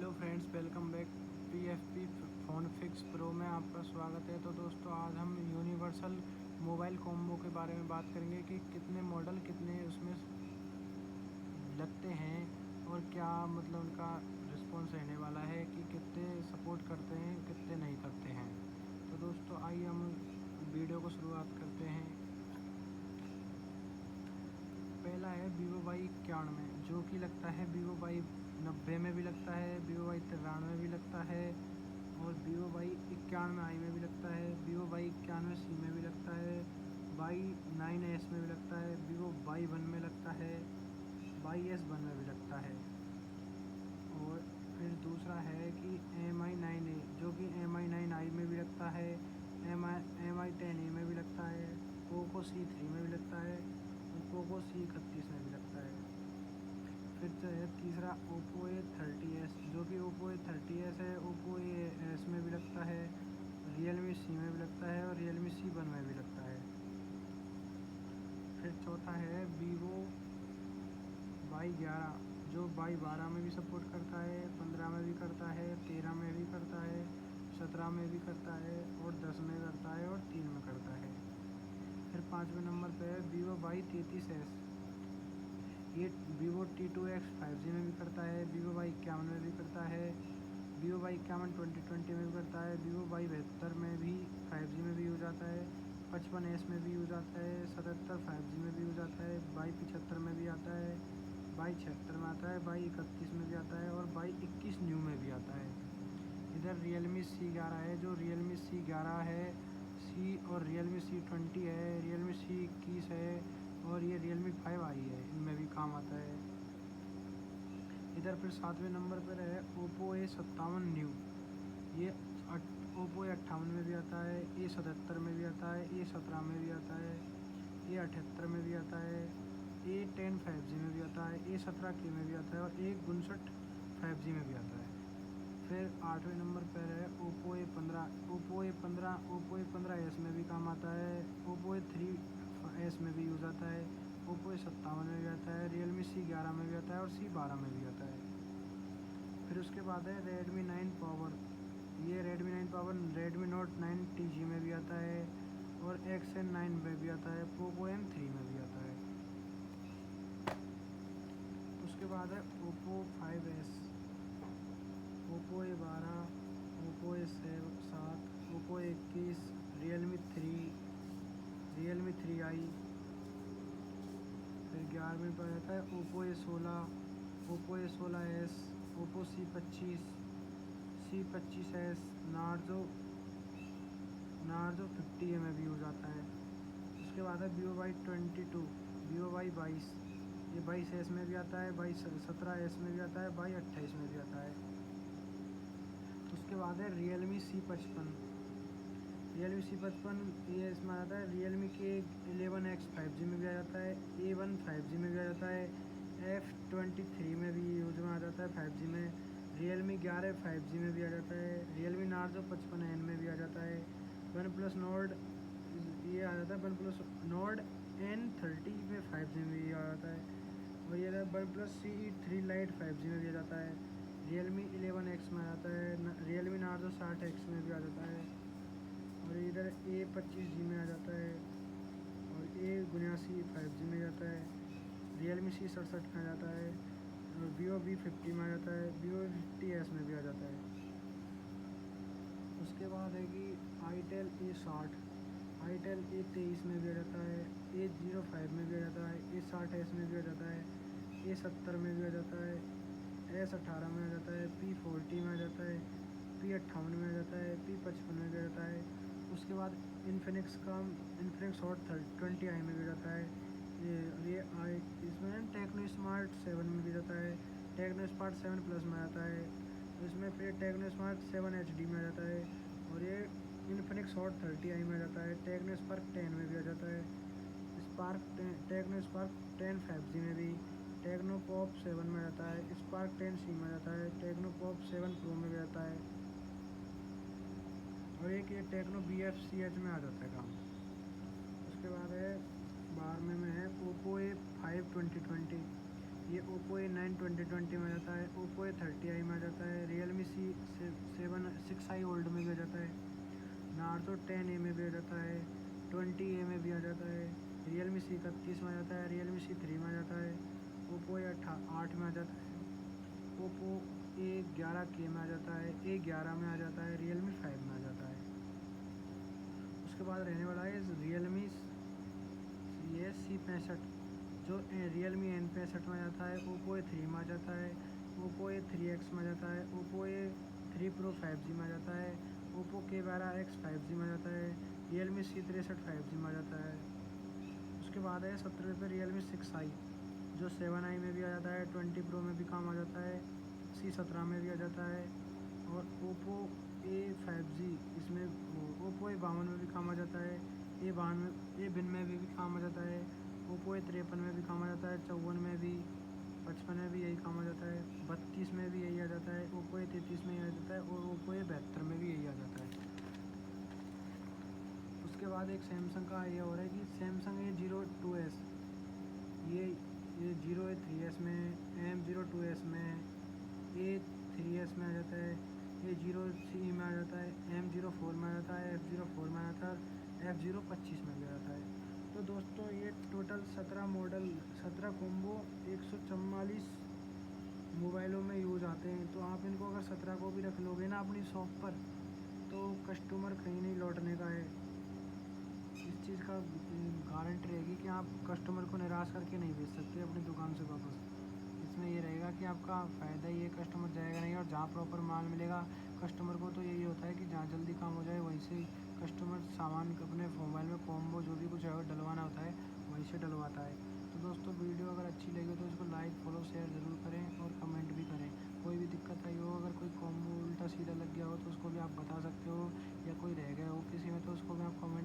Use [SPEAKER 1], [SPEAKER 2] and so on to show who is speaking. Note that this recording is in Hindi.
[SPEAKER 1] Hello friends, welcome back. PFP phone fix pro में आपका स्वागत है। तो दोस्तों, आज हम यूनिवर्सल मोबाइल कॉम्बो के बारे में बात करेंगे कि कितने मॉडल कितने उसमें लगते हैं और क्या मतलब उनका रिस्पॉन्स रहने वाला है कि कितने सपोर्ट करते हैं कितने नहीं करते हैं। तो दोस्तों, आइए हम वीडियो को शुरुआत करते हैं। पहला है वीवो Y91, जो कि लगता है वीवो Y90 में भी लगता है, वीवो Y93 में भी लगता है और वीवो Y91i में भी लगता है, वीवो Y91C में भी लगता है, Y9s में भी लगता है, वीवो Y1 में लगता है, YS1 में भी लगता है। और फिर दूसरा है कि MI9A, जो कि MI9i में भी लगता है, MI10A में भी लगता है, पोको C3 में भी लगता है और पोको C31 में भी लगता है। फिर जो है तीसरा ओप्पो A30s, जो कि ओप्पो A30s है, ओप्पो A में भी लगता है, रियलमी C में भी लगता है और रियलमी C1 में भी लगता है। फिर चौथा है वीवो Y11, जो Y12 में भी सपोर्ट करता है, 15 में भी करता है, 13 में भी करता है, 17 में भी करता है और 10 में करता है और 3 में करता है। फिर पाँचवें नंबर पे है वीवो Y33s, ये वीवो T2X 5G में भी करता है, वीवो Y51 में भी करता है, वीवो Y51 2020 में भी करता है, वीवो Y72 में भी 5G में भी यूज आता है, 55s में भी यूज आता है, 77 5G में भी यूज आता है, Y75 में भी आता है, Y76 में आता है, Y31 में भी आता है और Y21 न्यू में भी आता है। इधर रियलमी C11 है, जो रियलमी C11 है, सी और रियलमी C20 है, रियलमी C21 है और ये रियलमी 5i है, इनमें भी काम आता है। इधर फिर सातवें नंबर पर है ओप्पो A57 न्यू, ये ओप्पो A58 में भी आता है, A77 में भी आता है, A17 में भी आता है, A78 में भी आता है, A10 5G में भी आता है, A17K में भी आता है और A59 5G में भी आता है। फिर आठवें नंबर पर है ओप्पो A15s में भी काम आता है, ओप्पो A3s में भी यूज़ आता है, ओप्पो A57 में भी आता है, रियलमी C11 में भी आता है और C12 में भी आता है। फिर उसके बाद है रेडमी 9 पावर, ये Redmi 9 power Redmi note 9 TG में भी आता है और XN9 में भी आता है, पोको M3 में भी आता है। उसके बाद है Oppo 5s, Oppo A12, Oppo A7, Oppo A21, Realme 3i। फिर 11वें पर आता है Oppo A16, Oppo A16s, Oppo C25s, Narzo 50 में भी यूज़ आता है। उसके बाद है वीवो Y22, वीवो Y22, ये 22s में भी आता है, Y17s में भी आता है, Y28 में भी आता है। उसके बाद है रियलमी C55, ये इसमें आता है, रियलमी के 11X 5G में भी आ जाता है, A1 5G में भी आ जाता है, F23 में भी यूज में आ जाता है 5G में, रियलमी 11 5G में भी आ जाता है, रियलमी नार्जो 55N में भी आ जाता है, वन प्लस नोर्ड ये आ जाता है, वन प्लस नोर्ड N30 में 5G में भी आ जाता है और ये one plus CE3 light 5G में भी आ जाता है, रियलमी 11X में आ जाता है, रियलमी नार्जो 60X में भी आ जाता है और इधर A25G में आ जाता है और A79 5G में जाता है, रियलमी C67 में आ जाता है और वीवो V50 में आ जाता है, वीवो V50s में भी आ जाता है। उसके बाद है कि आईटेल A60, आईटेल A23 में भी आ जाता है, A05 में भी आ जाता है, A60s में भी आ जाता है, A70 में भी आ जाता है, S18 में आ जाता है, P40 में आ जाता है, P58 में आ जाता है, P55 में भी आ जाता है। उसके बाद इन्फिनिक्स हॉट 20i में भी जाता है, ये आई इसमें टेक्नो स्मार्ट 7 में भी जाता है, टेक्नो स्मार्ट 7 प्लस में आता है, इसमें फिर टेक्नो स्मार्ट 7 HD में आ जाता है और ये इन्फिनिक्स हॉट 30i में आ जाता है, टेक्नो स्पार्क 10 में भी आ जाता है, टेक्नो स्पार्क 10 5G में भी, टेक्नो पॉप 7 में आता है, स्पार्क 10C में आता है, टेक्नो पॉप 7 प्रो में भी आता है और एक ये टेक्नो BF-CH में आ जाता है काम। उसके बाद है 12वें में है ओप्पो A5 2020, ये ओप्पो A9 2020 में आ जाता है, ओप्पो A30i में आ जाता है, A11K में आ जाता है, A11 में आ जाता है, Realme 5 में आ जाता है। उसके बाद रहने वाला है Realme C65, जो Realme N65 में आ जाता है, Oppo A3 में आ जाता है, Oppo A3X में आ जाता है, Oppo A3 Pro 5G में आ जाता है, Oppo K12X 5G में आ जाता है, Realme C63 5G में आ जाता है। उसके बाद है 17 पे Realme 6i, जो 7i में भी आ जाता है, 20 Pro में भी काम आ जाता है, C17 में भी आ जाता है। और Oppo A5G, इसमें Oppo A52 में भी काम आ जाता है, A52 में भी काम आ जाता है, Oppo A53 में भी काम आ जाता है, 54 में भी, 55 में भी यही काम आ जाता है, 32 में भी यही आ जाता है, Oppo A33 में यही आ जाता है और Oppo A72 में भी यही आ जाता है। उसके बाद एक सैमसंग का ये हो रहा है कि सैमसंग A02s, ये 0A3s में, M02s में, A3s में आ जाता है, A03 में आ जाता है, M04 में आ जाता है, F04 में आ जाता है, F025 में भी आ जाता है। तो दोस्तों ये टोटल 17 मॉडल, 17 कॉम्बो 144 मोबाइलों में यूज आते हैं। तो आप इनको अगर 17 को भी रख लोगे ना अपनी शॉप पर, तो कस्टमर कहीं नहीं लौटने का है। इस चीज़ का गारंटी रहेगी कि आप कस्टमर को निराश करके नहीं बेच सकते अपनी दुकान से वापस। इसमें ये रहेगा कि आपका फ़ायदा ही है, कस्टमर जाएगा नहीं। और जहाँ प्रॉपर माल मिलेगा कस्टमर को, तो यही होता है कि जहाँ जल्दी काम हो जाए वहीं से कस्टमर सामान अपने मोबाइल में कॉम्बो जो भी कुछ है डलवाना होता है वहीं से डलवाता है। तो दोस्तों वीडियो अगर अच्छी लगी तो इसको लाइक फॉलो शेयर ज़रूर करें और कमेंट भी करें। कोई भी दिक्कत आई हो, अगर कोई कॉम्बो उल्टा सीधा लग गया हो तो उसको भी आप बता सकते हो, या कोई रह गया हो किसी में तो उसको भी आप कमेंट